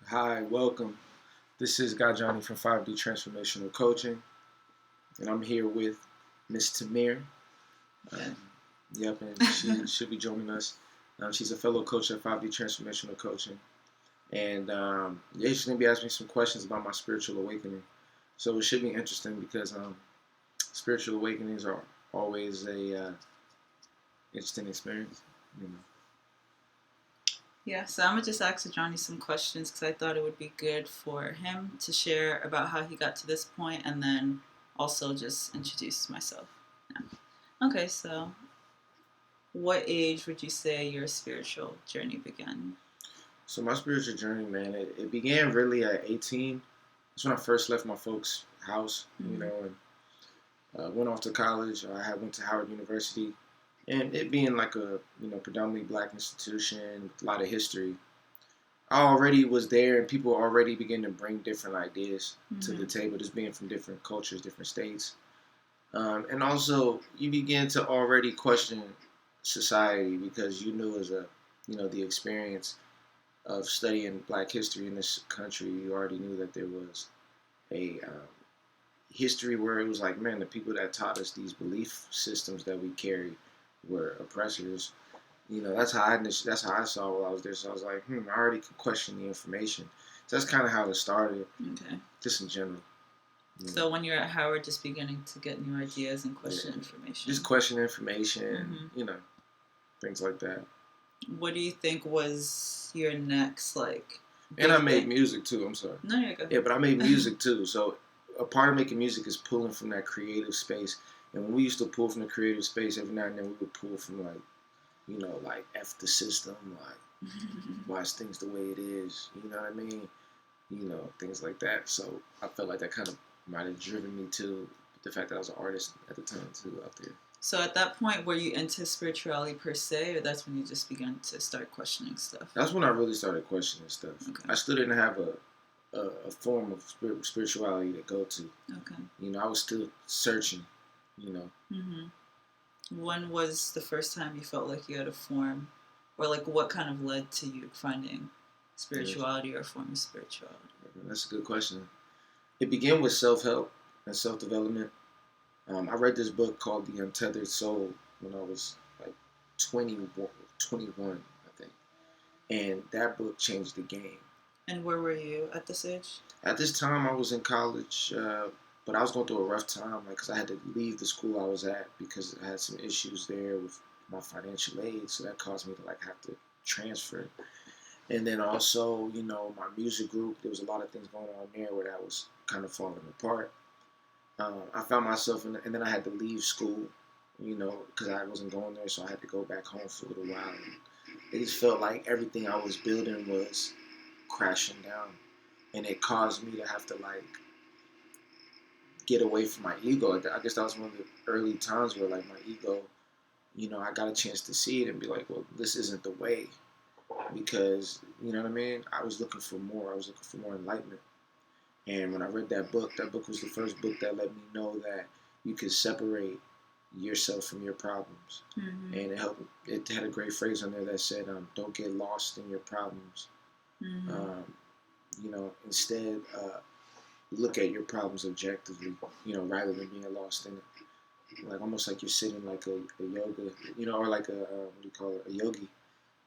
Hi, welcome. This is Guy Johnny from 5D Transformational Coaching, and I'm here with Miss Tamir. Um, yep, and she should be joining us. She's a fellow coach at 5D Transformational Coaching, and yeah, she's gonna be asking me some questions about my spiritual awakening. So it should be interesting because spiritual awakenings are always a interesting experience. You know. Yeah, so I'm gonna just ask Johnny some questions because I thought it would be good for him to share about how he got to this point and then also just introduce myself. Yeah. Okay, so what age would you say your spiritual journey began? So my spiritual journey, man, it began really at 18. That's when I first left my folks' house, and went off to college. I had went to Howard University, and it being like a predominantly black institution with a lot of history, I already was there, and people already began to bring different ideas to the table, just being from different cultures, different states, and also you begin to already question society because you knew as a the experience of studying Black history in this country, you already knew that there was a history where it was like, man, the people that taught us these belief systems that we carry were oppressors. That's how I saw while I was there. So I was like, I already could question the information. So that's kind of how it started, Okay. just in general. So when you're at Howard, just beginning to get new ideas and question information. Just question information, things like that. What do you think was your next And I made music too. I'm sorry. No, you're good. Yeah, but I made music too. So a part of making music is pulling from that creative space. And when we used to pull from the creative space, every now and then we would pull from like F the system, like watch things the way it is. You know what I mean? Things like that. So I felt like that kind of might have driven me to the fact that I was an artist at the time too out there. So at that point, were you into spirituality per se, or that's when you just began to start questioning stuff? That's when I really started questioning stuff. Okay. I still didn't have a form of spirituality to go to. Okay. I was still searching. When was the first time you felt like you had a form, or like what kind of led to you finding spirituality or a form of spirituality? That's a good question. It began with self-help and self-development. I read this book called The Untethered Soul when I was like 21, I think. And that book changed the game. And where were you at this age? At this time, I was in college, but I was going through a rough time, because I had to leave the school I was at because I had some issues there with my financial aid, so that caused me to have to transfer. And then also, my music group, there was a lot of things going on there where that was kind of falling apart. I found myself and then I had to leave school, because I wasn't going there, so I had to go back home for a little while. And it just felt like everything I was building was crashing down, and it caused me to have to get away from my ego. I guess that was one of the early times where my ego, I got a chance to see it and be like, well, this isn't the way, because you know what I mean. I was looking for more. I was looking for more enlightenment. And when I read that book was the first book that let me know that you could separate yourself from your problems. Mm-hmm. And it had a great phrase on there that said, don't get lost in your problems. Mm-hmm. Instead, look at your problems objectively, rather than being lost in it. Almost like you're sitting like a yoga, or like a yogi,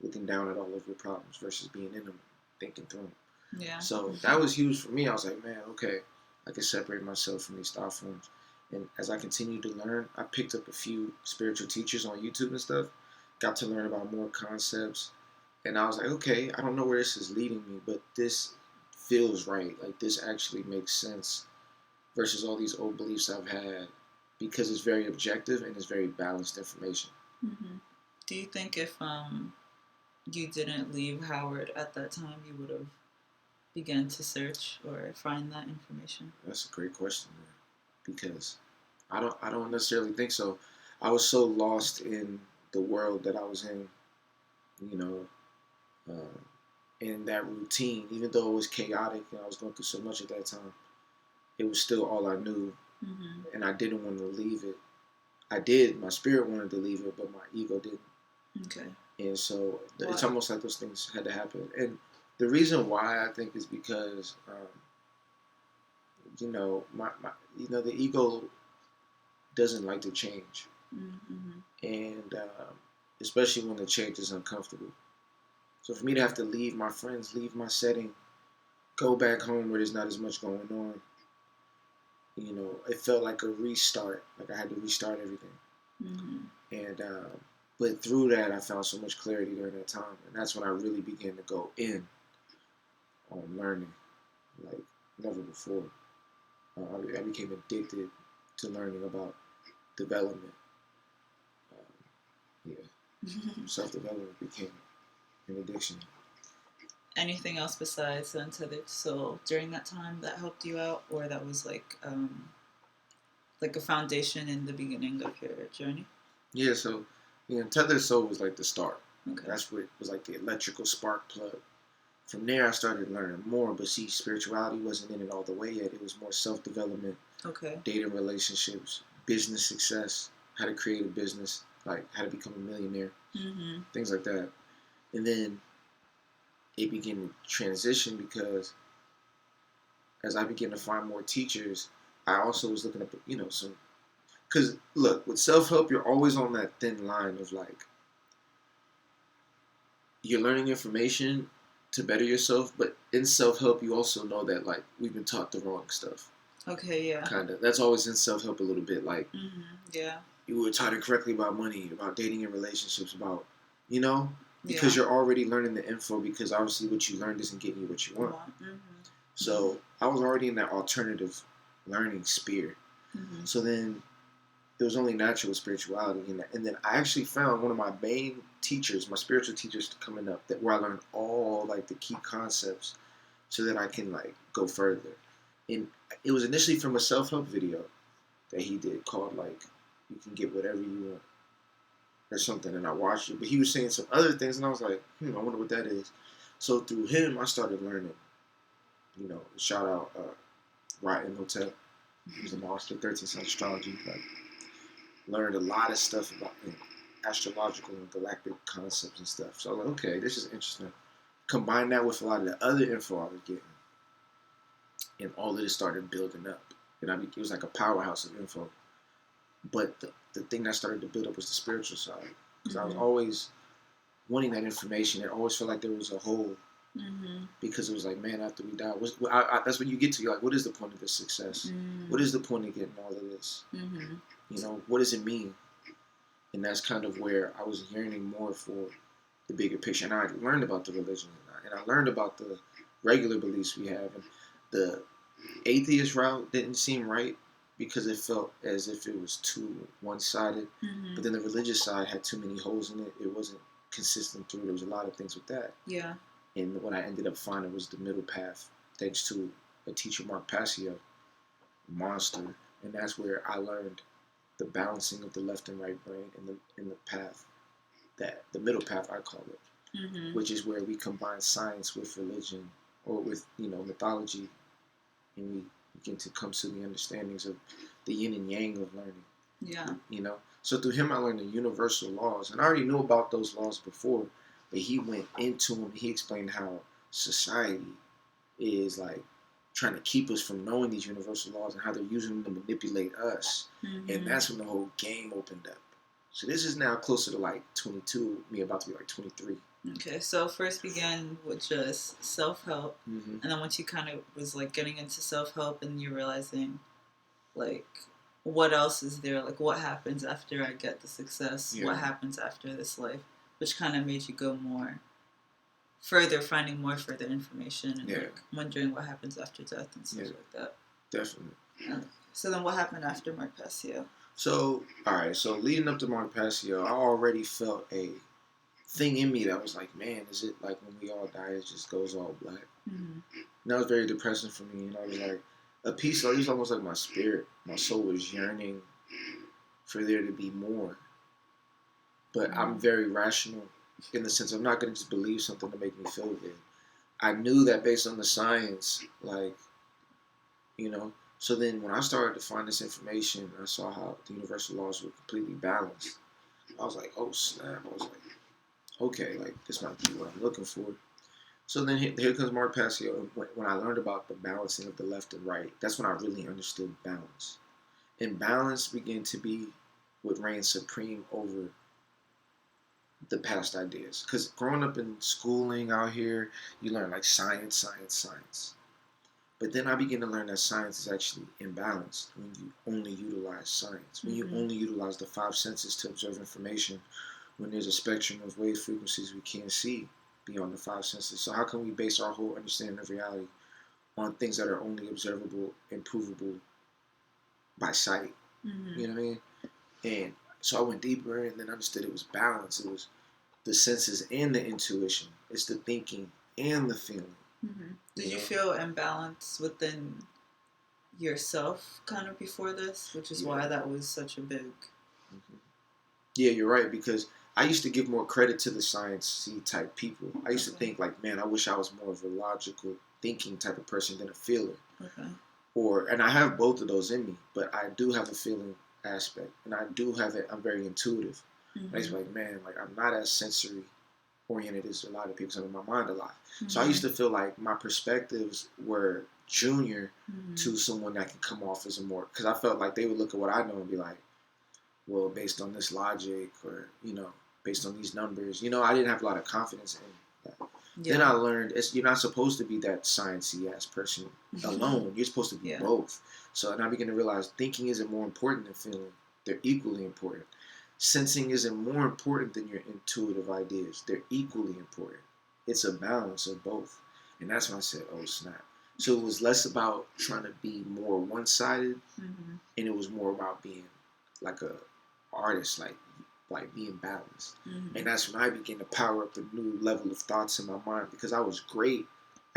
looking down at all of your problems versus being in them, thinking through them. Yeah. So that was huge for me. I was like, man, okay, I can separate myself from these thought forms. And as I continued to learn, I picked up a few spiritual teachers on YouTube and stuff, got to learn about more concepts. And I was like, okay, I don't know where this is leading me, but this feels right. This actually makes sense versus all these old beliefs I've had, because it's very objective and it's very balanced information. Mm-hmm. Do you think if you didn't leave Howard at that time, you would have began to search or find that information? That's a great question, man, because I don't necessarily think so. I was so lost in the world that I was in, in that routine. Even though it was chaotic and I was going through so much at that time, it was still all I knew, and I didn't want to leave it. I did. My spirit wanted to leave it, but my ego didn't. Okay. And so it's almost like those things had to happen. And The reason why I think is because, the ego doesn't like to change, Mm-hmm. and especially when the change is uncomfortable. So for me to have to leave my friends, leave my setting, go back home where there's not as much going on, it felt like a restart. Like I had to restart everything. Mm-hmm. And but through that, I found so much clarity during that time, and that's when I really began to go in on learning, like never before. I became addicted to learning about development. Yeah, self development became an addiction. Anything else besides Untethered Soul during that time that helped you out, or that was like a foundation in the beginning of your journey? Yeah, so Tethered Soul was like the start. Okay. That's what was like the electrical spark plug. From there, I started learning more. But see, spirituality wasn't in it all the way yet. It was more self development, Okay. dating relationships, business success, how to create a business, like how to become a millionaire, Mm-hmm. things like that. And then it began to transition because as I began to find more teachers, I also was looking up, some. Because look, with self help, you're always on that thin line of like, you're learning information to better yourself, but in self help, you also know that like we've been taught the wrong stuff. Okay, yeah. Kind of. That's always in self help a little bit. Like, yeah, you were taught incorrectly about money, about dating and relationships, because yeah. you're already learning the info because obviously what you learned isn't getting you what you want. Mm-hmm. So I was already in that alternative learning sphere. Mm-hmm. So then it was only natural with spirituality, and then I actually found one of my main teachers, my spiritual teachers coming up, that where I learned all like the key concepts so that I can like go further. And it was initially from a self-help video that he did called like you can get whatever you want or something, and I watched it. But he was saying some other things, and I was like, I wonder what that is. So through him, I started learning. Shout out Ryan Hotel. He was a master 13th century astrology. Like, learned a lot of stuff about astrological and galactic concepts and stuff. So I was like, okay, this is interesting. Combine that with a lot of the other info I was getting, and all of this started building up. And it was like a powerhouse of info. But the thing that started to build up was the spiritual side. Because I was always wanting that information. It always felt like there was a hole. Because it was like, man, after we die, that's when you get to, you're like, what is the point of this success? What is the point of getting all of this? What does it mean? And that's kind of where I was yearning more for the bigger picture. And I learned about the religion, and I learned about the regular beliefs we have. And the atheist route didn't seem right because it felt as if it was too one-sided. But then the religious side had too many holes in it. It wasn't consistent through. There was a lot of things with that. Yeah. And what I ended up finding was the middle path, thanks to a teacher, Mark Passio, monster. And that's where I learned the balancing of the left and right brain in the path, that the middle path I call it, which is where we combine science with religion or with mythology, and we begin to come to the understandings of the yin and yang of learning. Yeah. So through him I learned the universal laws, and I already knew about those laws before, but he went into them. He explained how society is like trying to keep us from knowing these universal laws and how they're using them to manipulate us. And that's when the whole game opened up. So this is now closer to like 22, me about to be like 23. Okay, so first began with just self-help, and then once you kind of was like getting into self-help and you're realizing like what else is there, like what happens after I get the success, what happens after this life, which kind of made you go more further, finding more further information and like wondering what happens after death and stuff like that. Definitely. So then what happened after Mark Passio? So, alright, so leading up to Mark Passio, I already felt a thing in me that was like, man, is it like when we all die, it just goes all black? And that was very depressing for me. And I was like, a piece, it was almost like my spirit, my soul was yearning for there to be more. But I'm very rational in the sense I'm not going to just believe something to make me feel good. I knew that based on the science, like, so then when I started to find this information, I saw how the universal laws were completely balanced. I was like, oh snap. I was like, okay, like this might be what I'm looking for. So then here comes Mark Passio. When I learned about the balancing of the left and right, that's when I really understood balance. And balance began to be what reigns supreme over the past ideas. Because growing up in schooling out here, you learn like science, science, science. But then I began to learn that science is actually imbalanced when you only utilize science, when you only utilize the five senses to observe information, when there's a spectrum of wave frequencies we can't see beyond the five senses. So how can we base our whole understanding of reality on things that are only observable and provable by sight? You know what I mean? And so I went deeper and then understood it was balance. It was the senses and the intuition. It's the thinking and the feeling. Did you feel imbalance within yourself kind of before this, which is why that was such a big... Yeah, you're right, because I used to give more credit to the sciencey type people. I used to think like, man, I wish I was more of a logical thinking type of person than a feeler. And I have both of those in me, but I do have a feeling aspect, and I do have it. I'm very intuitive. I used to be like, man, like I'm not as sensory oriented as a lot of people. I'm in my mind a lot. So I used to feel like my perspectives were junior to someone that could come off as a more, because I felt like they would look at what I know and be like, well, based on this logic, or based on these numbers, I didn't have a lot of confidence in that. Then I learned you're not supposed to be that sciencey ass person alone. You're supposed to be both. So, and I began to realize thinking isn't more important than feeling. They're equally important. Sensing isn't more important than your intuitive ideas. They're equally important. It's a balance of both. And that's when I said, oh, snap. So it was less about trying to be more one-sided, and it was more about being like a artist, like being balanced. And that's when I began to power up the new level of thoughts in my mind, because I was great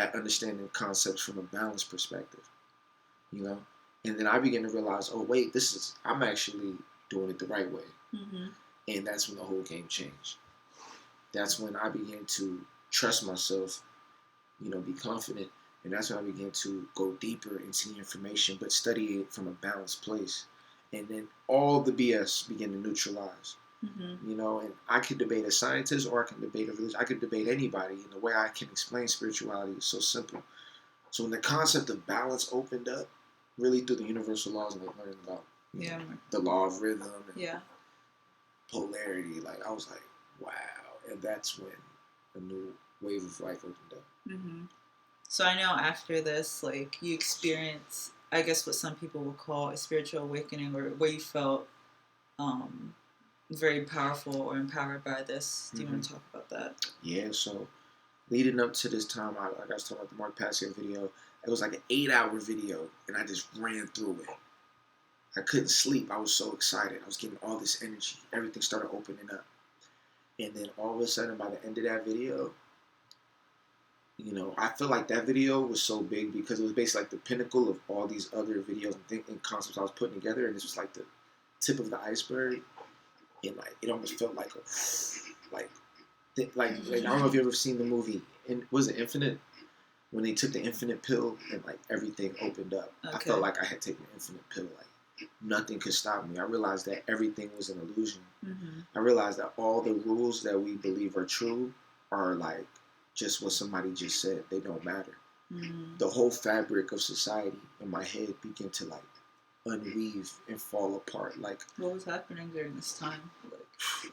at understanding concepts from a balanced perspective, And then I began to realize, oh, wait, I'm actually doing it the right way. And that's when the whole game changed. That's when I began to trust myself, be confident. And that's when I began to go deeper into the information, but study it from a balanced place. And then all the BS began to neutralize. And I could debate a scientist, or I can debate a religion. I could debate anybody. And the way I can explain spirituality is so simple. So when the concept of balance opened up, really through the universal laws, and learning about the law of rhythm and polarity, like I was like, wow. And that's when a new wave of life opened up. So I know after this, like, you experience, I guess, what some people would call a spiritual awakening, or where you felt very powerful or empowered by this. Do you want to talk about that? Yeah, so leading up to this time, like I was talking about the Mark Passio video, it was like an 8-hour video, and I just ran through it. I couldn't sleep. I was so excited. I was getting all this energy. Everything started opening up. And then all of a sudden, by the end of that video, I feel like that video was so big because it was basically like the pinnacle of all these other videos and concepts I was putting together, and this was like the tip of the iceberg. And like it almost felt like I don't know if you ever seen the movie. Was it Infinite? When they took the infinite pill and like everything opened up. I felt like I had taken the infinite pill. Like nothing could stop me. I realized that everything was an illusion. I realized that all the rules that we believe are true are like just what somebody just said. They don't matter. The whole fabric of society in my head began to like unweave and fall apart. Like, what was happening during this time?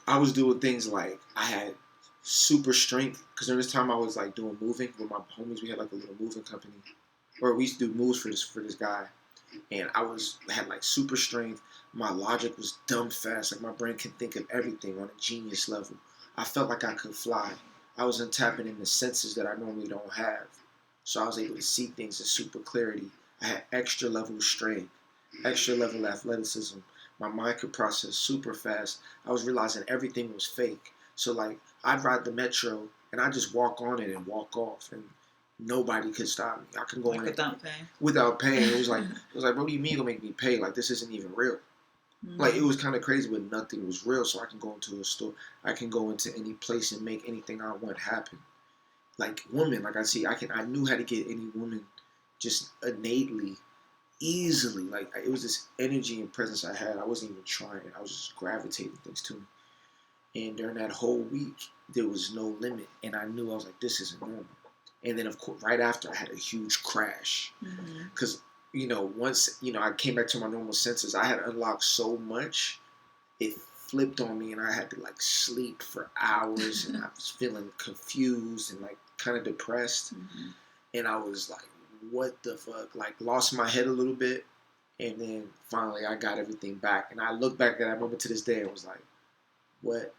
I was doing things like I had super strength, because during this time I was like doing moving with my homies. We had like a little moving company, or we used to do moves for this guy, and I had like super strength. My logic was dumb fast. Like my brain can think of everything on a genius level. I felt like I could fly. I was tapping into senses that I normally don't have, so I was able to see things in super clarity. I had extra level strength, extra level athleticism. My mind could process super fast. I was realizing everything was fake. So like I'd ride the metro and I just walk on it and walk off, and nobody could stop me. I can go like in without paying. Without paying. It was like, bro, what do you mean you're gonna make me pay? Like this isn't even real. Like it was kind of crazy, but nothing was real. So I can go into a store, I can go into any place and make anything I want happen. Like women, like I knew how to get any woman just innately, easily. Like it was this energy and presence I had. I wasn't even trying. I was just gravitating things to me. And during that whole week, there was no limit. And I knew, I was like, this isn't normal. And then, of course, right after, I had a huge crash. Because, once, I came back to my normal senses, I had unlocked so much, it flipped on me, and I had to, like, sleep for hours, and I was feeling confused and, like, kind of depressed. And I was like, what the fuck? Like, lost my head a little bit. And then, finally, I got everything back. And I look back at that moment to this day and was like, what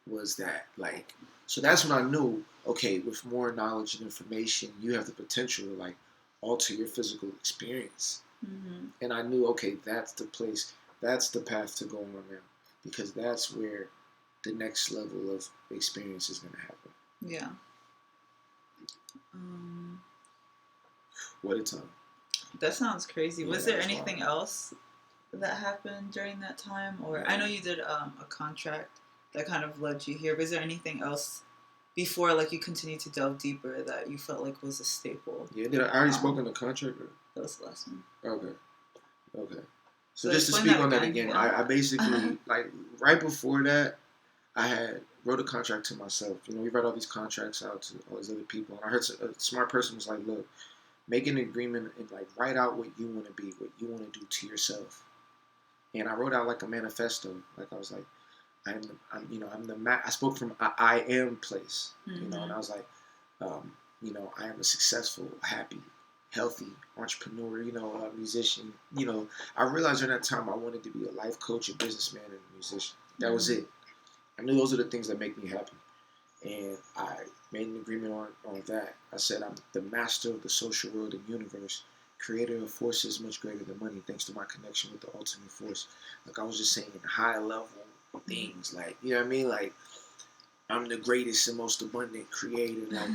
was that? Like, so that's when I knew, okay, with more knowledge and information, you have the potential to, like, alter your physical experience. And I knew, okay, that's the place, that's the path to go on now, because that's where the next level of experience is going to happen. Yeah. What a time. That sounds crazy. Yeah, was there anything else that happened during that time? Or I know you did a contract that kind of led you here, but is there anything else before, like, you continued to delve deeper that you felt like was a staple? Yeah, did I already spoke on the contract? Or? That was the last one. Okay. So just to speak on that again, I basically, like, right before that, I had wrote a contract to myself. We write all these contracts out to all these other people. And I heard a smart person was like, look, make an agreement and, like, write out what you want to be, what you want to do to yourself. And I wrote out, like, a manifesto. Like, I was like, I spoke from I am place, and I was like, I am a successful, happy, healthy entrepreneur, a musician. I realized during that time I wanted to be a life coach, a businessman, and a musician. That was it. I knew those are the things that make me happy. And I made an agreement on that. I said, I'm the master of the social world and universe, creator of forces much greater than money, thanks to my connection with the ultimate force. Like, I was just saying high level things, like, you know what I mean? Like, I'm the greatest and most abundant creator, like,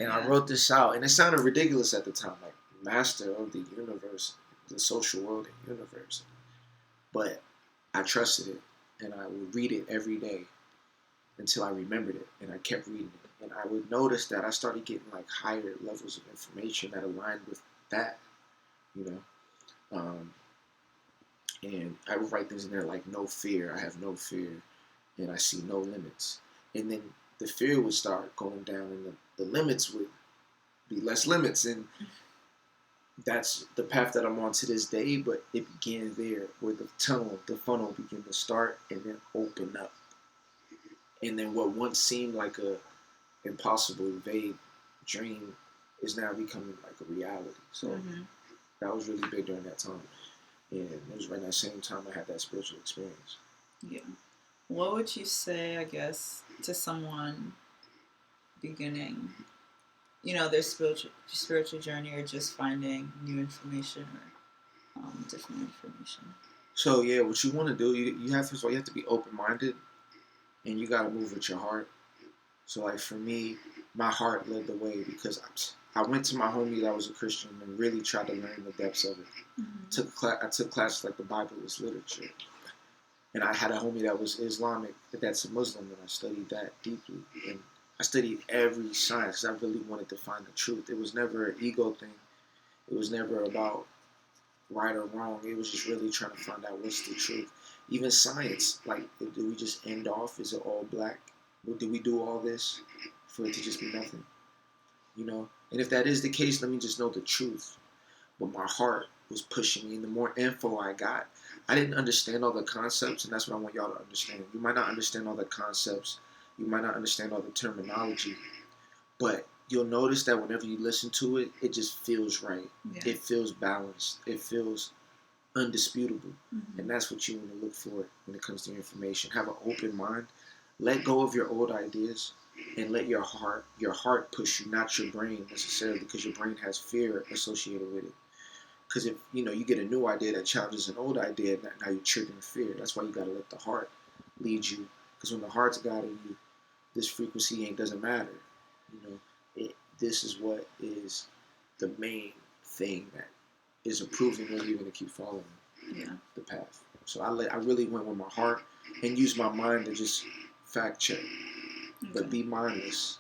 and I wrote this out, and it sounded ridiculous at the time, like, master of the universe, the social world and universe. But I trusted it, and I would read it every day until I remembered it, and I kept reading it. And I would notice that I started getting, like, higher levels of information that aligned with that, and I would write things in there like, no fear, I have no fear, and I see no limits. And then the fear would start going down, and the limits would be less limits. And that's the path that I'm on to this day, but it began there, where the funnel began to start and then open up. And then what once seemed like a impossible, vague dream is now becoming like a reality. So that was really big during that time. And it was right at that same time I had that spiritual experience. Yeah. What would you say, I guess, to someone beginning, their spiritual journey, or just finding new information or different information? So yeah, what you want to do, you have to be open-minded, and you got to move with your heart. So, like, for me, my heart led the way, because I went to my homie that was a Christian and really tried to learn the depths of it. I took classes like the Bible was literature. And I had a homie that was Islamic, that's a Muslim, and I studied that deeply. And I studied every science because I really wanted to find the truth. It was never an ego thing. It was never about right or wrong. It was just really trying to find out what's the truth. Even science, like, do we just end off? Is it all black? Do we do all this for it to just be nothing? And if that is the case, let me just know the truth. But my heart was pushing me, and the more info I got, I didn't understand all the concepts, and that's what I want y'all to understand. You might not understand all the concepts, you might not understand all the terminology, but you'll notice that whenever you listen to it, it just feels right. Yeah. It feels balanced. It feels undisputable. And that's what you want to look for when it comes to information. Have an open mind. Let go of your old ideas, and let your heart push you, not your brain necessarily, because your brain has fear associated with it. Because if you get a new idea that challenges an old idea, now you're triggering fear. That's why you got to let the heart lead you. Because when the heart's guiding you, this frequency doesn't matter. This is what is the main thing that is approving whether you're going to keep following the path. So I really went with my heart and used my mind to just fact check, but be mindless.